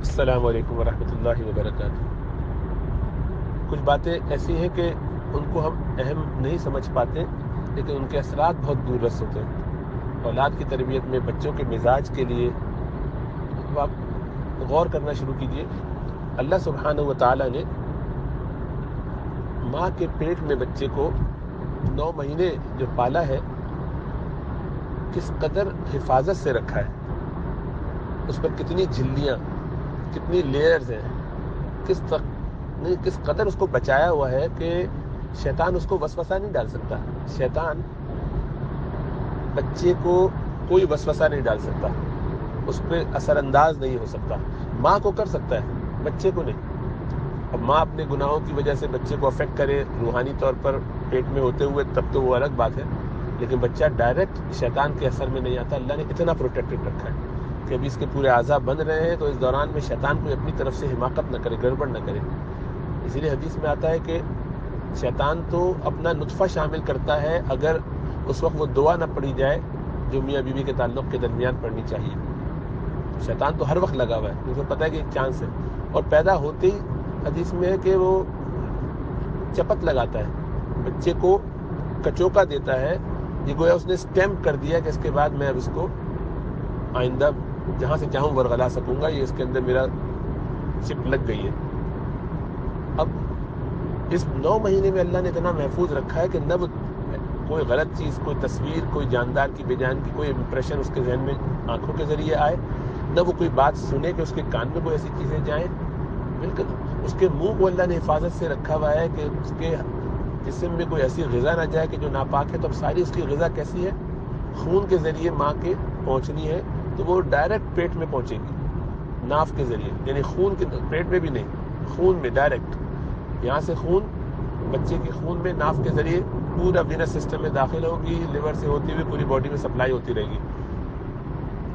السلام علیکم ورحمۃ اللہ وبرکاتہ۔ کچھ باتیں ایسی ہیں کہ ان کو ہم اہم نہیں سمجھ پاتے، لیکن ان کے اثرات بہت دور رس ہوتے ہیں۔ اولاد کی تربیت میں بچوں کے مزاج کے لیے آپ غور کرنا شروع کیجئے۔ اللہ سبحانہ و تعالیٰ نے ماں کے پیٹ میں بچے کو 9 مہینے جو پالا ہے، کس قدر حفاظت سے رکھا ہے، اس پر کتنی جھلیاں، کتنی لیئرز ہیں، کس قدر اس کو بچایا ہوا ہے کہ شیطان اس کو وسوسہ نہیں ڈال سکتا۔ شیطان بچے کو کوئی وسوسہ نہیں ڈال سکتا، اس پہ اثر انداز نہیں ہو سکتا۔ ماں کو کر سکتا ہے، بچے کو نہیں۔ اب ماں اپنے گناہوں کی وجہ سے بچے کو افیکٹ کرے روحانی طور پر پیٹ میں ہوتے ہوئے، تب تو وہ الگ بات ہے، لیکن بچہ ڈائریکٹ شیطان کے اثر میں نہیں آتا۔ اللہ نے اتنا پروٹیکٹڈ رکھا ہے کہ ابھی اس کے پورے اعضاء بند رہے ہیں، تو اس دوران میں شیطان کوئی اپنی طرف سے حماقت نہ کرے، گڑبڑ نہ کرے۔ اسی لیے حدیث میں آتا ہے کہ شیطان تو اپنا نطفہ شامل کرتا ہے اگر اس وقت وہ دعا نہ پڑھی جائے جو میاں بیوی کے تعلق کے درمیان پڑھنی چاہیے۔ شیطان تو ہر وقت لگا ہوا ہے، کیونکہ پتہ ہے کہ ایک چانس ہے، اور پیدا ہوتے ہی حدیث میں ہے کہ وہ چپت لگاتا ہے، بچے کو کچوکا دیتا ہے، یہ گویا اس نے سٹیمپ کر دیا کہ اس کے بعد میں اب اس کو آئندہ جہاں سے چاہوں ورغلا سکوں گا، یہ اس کے اندر میرا چپ لگ گئی ہے۔ اب اس 9 مہینے میں اللہ نے اتنا محفوظ رکھا ہے کہ نہ وہ کوئی غلط چیز، کوئی تصویر، کوئی جاندار کی بے جان کی کوئی امپریشن اس کے ذہن میں آنکھوں کے ذریعے آئے، نہ وہ کوئی بات سنے کہ اس کے کان میں کوئی ایسی چیزیں جائیں۔ بالکل اس کے منہ کو اللہ نے حفاظت سے رکھا ہوا ہے کہ اس کے جسم میں کوئی ایسی غذا نہ جائے کہ جو ناپاک ہے۔ تو اب ساری اس کی غذا کیسی ہے؟ خون کے ذریعے ماں کے پہنچنی ہے، تو وہ ڈائریکٹ پیٹ میں پہنچے گی ناف کے ذریعے، یعنی خون کے پیٹ میں بھی نہیں، خون میں ڈائریکٹ۔ یہاں سے خون بچے کے خون میں ناف کے ذریعے پورا وینس سسٹم میں داخل ہوگی، لیور سے ہوتی ہوئی پوری باڈی میں سپلائی ہوتی رہے گی۔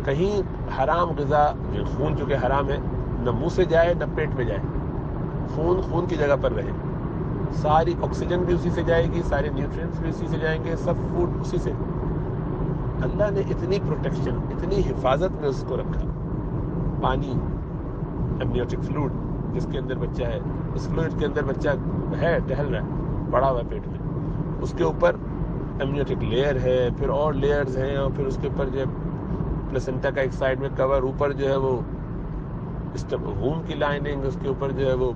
کہیں حرام غذا، خون چونکہ حرام ہے، نہ منہ سے جائے نہ پیٹ میں جائے، خون کی جگہ پر رہے۔ ساری آکسیجن بھی اسی سے جائے گی، سارے نیوٹرینٹس بھی اسی سے جائیں گے، سب فوڈ اسی سے۔ اللہ نے اتنی پروٹیکشن، اتنی حفاظت میں اس کو رکھا۔ پانی، ایمنیوٹک فلوئڈ جس کے اندر بچہ ہے، اس فلوئڈ کے اندر بچہ ہے، ٹہل رہا ہے، پڑا ہوا ہے پیٹ میں، اس کے اوپر ایمنیوٹک لیئر ہے، پھر اور لیئرز ہیں، اور پھر اس کے اوپر جو ہے پلسنٹا کا ایک سائڈ میں کور، اوپر جو ہے وہ ووم کی لائننگ، اس کے اوپر جو ہے وہ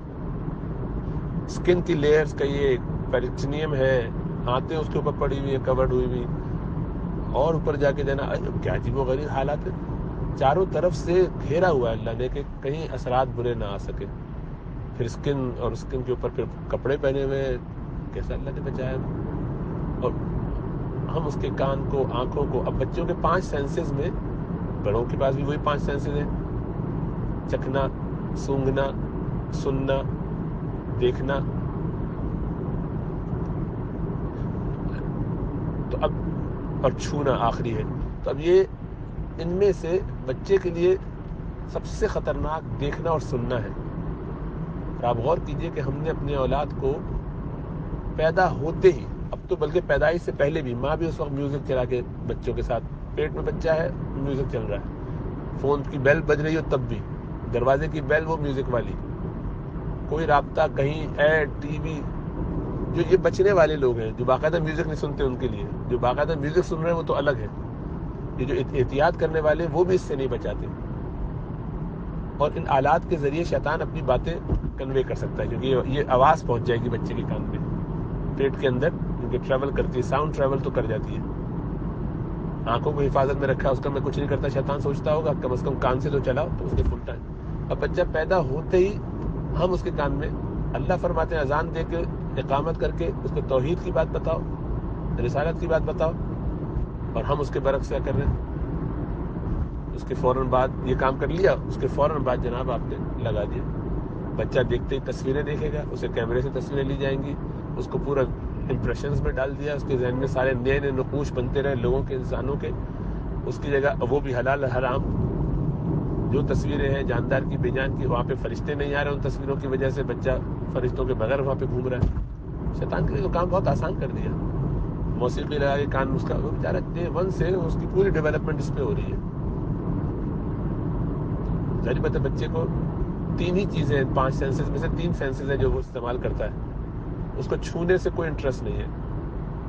اسکن کی لیئرز کا یہ پیریٹونیم ہے، آنتیں اس کے اوپر پڑی ہوئی ہے، کورڈ ہوئی ہوئی، اور اوپر جا کے دینا۔ کیا عجیب و غریب حالات ہے، چاروں طرف سے گھیرا ہوا ہے اللہ نے کہ کہیں اثرات برے نہ آ سکے۔ پھر اسکن، اور اسکن کے اوپر پھر کپڑے پہنے ہوئے، کیسا اللہ نے بچایا۔ اور ہم اس کے کان کو، آنکھوں کو، اب بچوں کے 5 سینسز میں، بڑوں کے پاس بھی وہی 5 سینسز ہیں، چکھنا، سونگھنا، سننا، دیکھنا۔ تو اب اور چھونا آخری ہے۔ تو اب یہ ان میں سے بچے کے لیے سب سے خطرناک دیکھنا اور سننا ہے۔ اور آپ غور کیجئے کہ ہم نے اپنے اولاد کو پیدا ہوتے ہی، اب تو بلکہ پیدائش سے پہلے بھی، ماں بھی اس وقت میوزک چلا کے بچوں کے ساتھ، پیٹ میں بچہ ہے میوزک چل رہا ہے، فون کی بیل بج رہی ہو تب بھی، دروازے کی بیل وہ میوزک والی، کوئی رابطہ کہیں، ایڈ، ٹی وی۔ جو یہ بچنے والے لوگ ہیں جو باقاعدہ میوزک نہیں سنتے، ان کے لیے، جو باقاعدہ میوزک سن رہے ہیں وہ تو الگ ہے، یہ جو احتیاط کرنے والے وہ بھی اس سے نہیں بچاتے۔ اور ان آلات کے ذریعے شیطان اپنی باتیں کنوے کر سکتا ہے، کیونکہ یہ آواز پہنچ جائے گی بچے کے کان میں، پیٹ کے اندر کیونکہ ٹریول کرتی ہے، ساؤنڈ ٹریول تو کر جاتی ہے۔ آنکھوں کو حفاظت میں رکھا، اس کا میں کچھ نہیں کرتا، شیطان سوچتا ہوگا کم از کم کان سے تو چلاؤ، تو اس نے فل ٹائم۔ اب بچہ پیدا ہوتے ہی ہم اس کے کان میں، اللہ فرماتے ہیں اذان دے کے، اقامت کر کے اس کو توحید کی بات بتاؤ، رسالت کی بات بتاؤ، اور ہم اس کے برعکس کیا کر رہے ہیں؟ اس کے فوراً بعد یہ کام کر لیا، اس کے فوراً بعد جناب آپ نے لگا دیا۔ بچہ دیکھتے ہی تصویریں دیکھے گا، اسے کیمرے سے تصویریں لی جائیں گی، اس کو پورا امپریشنز میں ڈال دیا، اس کے ذہن میں سارے نئے نئے نقوش بنتے رہے لوگوں کے، انسانوں کے، اس کی جگہ وہ بھی حلال حرام جو تصویریں ہیں جاندار کی بے جان کی، وہاں پہ فرشتے نہیں آ رہے ان تصویروں کی وجہ سے، بچہ فرشتوں کے بغیر وہاں پہ گھوم رہا ہے۔ شیطان کے لیے تو کام بہت آسان کر دیا، موسیقی لگا کے کان، اس کا وہ بیچارہ ڈے 1 سے اس کی پوری ڈیولپمنٹ اس پہ ہو رہی ہے۔ ظاہر بات ہے بچے کو تین ہی چیزیں، 5 سینسز میں سے 3 سینسز ہیں جو وہ استعمال کرتا ہے. اس کو چھونے سے کوئی انٹرسٹ نہیں ہے،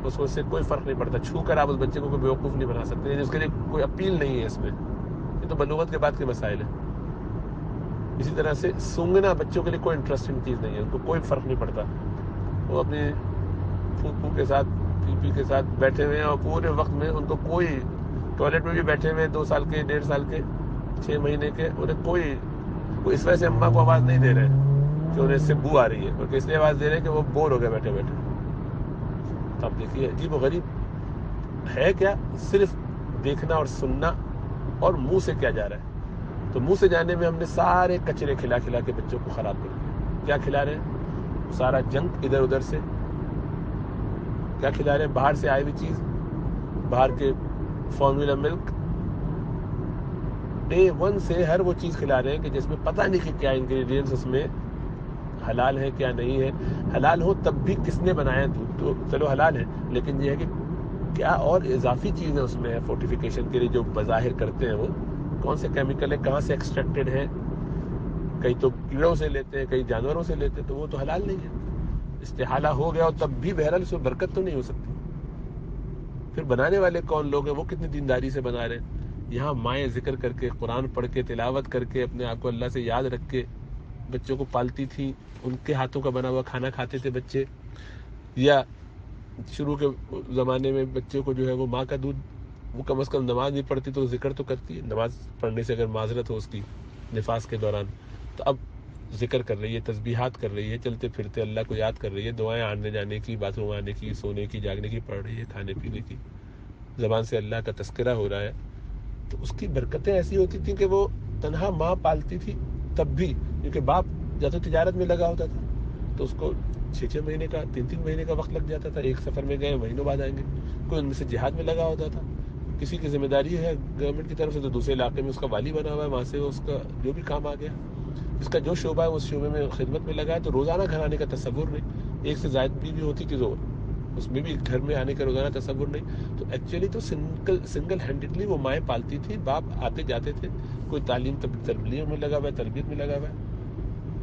اس کو سے کوئی فرق نہیں پڑتا. چھو کر آپ اس بچے کو کوئی بیوقوف نہیں بنا سکتے، یعنی اس کے لیے کوئی اپیل نہیں ہے اس میں. یہ تو بلوغت کے بعد کے مسائل ہیں. اسی طرح سے سونگنا بچوں کے لیے کوئی انٹرسٹنگ چیز نہیں ہے، ان کو کوئی فرق نہیں پڑتا. وہ اپنی پھوپھو کے ساتھ پی کے ساتھ بیٹھے ہوئے ہیں اور پورے وقت میں ان کو کوئی، ٹوائلٹ میں بھی بیٹھے ہوئے 2 سال کے 1.5 سال کے 6 مہینے کے، انہیں کوئی اس وجہ سے اماں کو آواز نہیں دے رہے کہ انہیں اس سے بو آ رہی ہے، بلکہ اس لیے آواز دے رہے ہیں کہ وہ بور ہو گئے بیٹھے بیٹھے. تو آپ دیکھیے عجیب و غریب ہے کیا، صرف دیکھنا اور سننا اور منہ سے کیا جا رہا ہے. تو منہ سے جانے میں ہم نے سارے کچرے کھلا کھلا کے بچوں کو خراب کر دیا. کیا کھلا رہے ہیں؟ سارا جنک ادھر ادھر سے. کیا کھلا رہے ہیں؟ باہر سے آئی ہوئی چیز، باہر کے فارمولا ملک، ڈے 1 سے ہر وہ چیز کھلا رہے ہیں کہ جس میں پتہ نہیں کہ کیا انگریڈینٹس اس میں حلال ہے کیا نہیں ہے. حلال ہو تب بھی کس نے بنایا؟ دودھ تو چلو حلال ہے، لیکن یہ ہے کہ کیا اور اضافی چیزیں اس میں ہے فورٹیفیکیشن کے لیے جو بظاہر کرتے ہیں، وہ کون سے کیمیکل ہے، کہاں سے ایکسٹریکٹڈ ہے. کئی تو کیڑوں سے لیتے ہیں، کئی جانوروں سے لیتے ہیں، تو وہ تو حلال نہیں ہے. استحالہ ہو گیا اور تب بھی بہرحال اس میں برکت تو نہیں ہو سکتی. پھر بنانے والے کون لوگ ہیں، وہ کتنی دینداری سے بنا رہے ہیں. یہاں مائیں ذکر کر کے، قرآن پڑھ کے، تلاوت کر کے، اپنے آپ کو اللہ سے یاد رکھ کے بچوں کو پالتی تھی. ان کے ہاتھوں کا بنا ہوا کھانا کھاتے تھے بچے. یا شروع کے زمانے میں بچوں کو جو ہے وہ ماں کا دودھ، وہ کم از کم نماز نہیں پڑھتی تو ذکر تو کرتی ہے. نماز پڑھنے سے اگر معذرت ہو اس کی نفاس کے دوران، تو اب ذکر کر رہی ہے، تسبیحات کر رہی ہے، چلتے پھرتے اللہ کو یاد کر رہی ہے، دعائیں آنے جانے کی، باتھ روم آنے کی، سونے کی، جاگنے کی پڑھ رہی ہے، کھانے پینے کی، زبان سے اللہ کا تذکرہ ہو رہا ہے. تو اس کی برکتیں ایسی ہوتی تھیں کہ وہ تنہا ماں پالتی تھی تب بھی، کیونکہ باپ یا تو تجارت میں لگا ہوتا تھا تو اس کو 6 مہینے کا 3 مہینے کا وقت لگ جاتا تھا. ایک سفر میں گئے، مہینوں بعد آئیں گے. کوئی ان میں سے جہاد میں لگا ہوتا تھا، کسی کی ذمہ داری ہے گورنمنٹ کی طرف سے تو دوسرے علاقے میں اس کا والی بنا ہوا ہے، وہاں سے اس کا جو بھی کام آ گیا، اس کا جو شعبہ ہے اس شعبے میں خدمت میں لگا ہے. تو روزانہ گھر آنے کا تصور نہیں. ایک سے زائد بھی ہوتی کہ اس میں بھی گھر میں آنے کا روزانہ تصور نہیں. تو ایکچولی تو سنگل ہینڈڈلی وہ مائیں پالتی تھی، باپ آتے جاتے تھے، کوئی تعلیم تربیت میں لگا ہوا ہے، تربیت میں لگا ہوا ہے،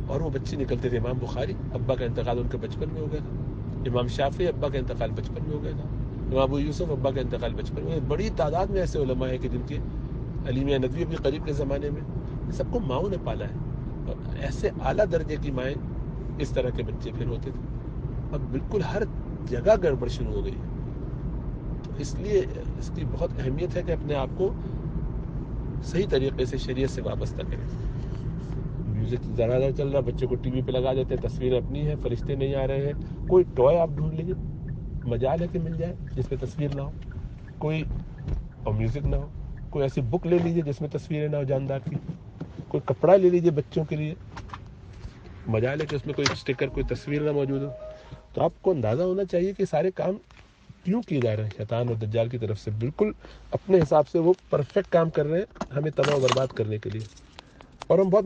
اور وہ بچے نکلتے تھے. امام بخاری ابا کا انتقال ان کے بچپن میں ہو گیا تھا. امام شافعی ابا کا انتقال بچپن میں ہو گیا تھا. امام ابو یوسف ابا کا انتقال بچپن میں. بڑی تعداد میں ایسے علماء ہیں کہ جن کے، علی میاں ندوی بھی قریب کے زمانے میں، سب کو ماؤں نے پالا ہے. اور ایسے اعلیٰ درجے کی مائیں اس طرح کے بچے پھر ہوتے تھے. اب بالکل ہر جگہ گڑبڑ شروع ہو گئی. تو اس لیے اس کی بہت اہمیت ہے کہ اپنے آپ کو صحیح طریقے سے شریعت سے وابستہ کریں. میوزک ذرا ذرا چل رہا، بچے کو ٹی وی پہ لگا دیتے، تصویریں اپنی ہیں، فرشتے نہیں آ رہے ہیں. کوئی ٹوائے آپ ڈھونڈ لیجیے، مجال ہے کہ مل جائے جس پہ تصویر نہ ہو، کوئی اور میوزک نہ ہو. کوئی ایسی بک لے لیجیے جس میں تصویریں نہ ہو جاندار کی. کوئی کپڑا لے لیجیے بچوں کے لیے، مجال ہے کہ اس میں کوئی اسٹیکر، کوئی تصویر نہ موجود ہو. تو آپ کو اندازہ ہونا چاہیے کہ سارے کام کیوں کیے جا رہے ہیں شیطان اور دجال کی طرف سے. بالکل اپنے حساب سے وہ پرفیکٹ کام کر رہے ہیں ہمیں تباہ و برباد کرنے کے لیے. اور ہم بہت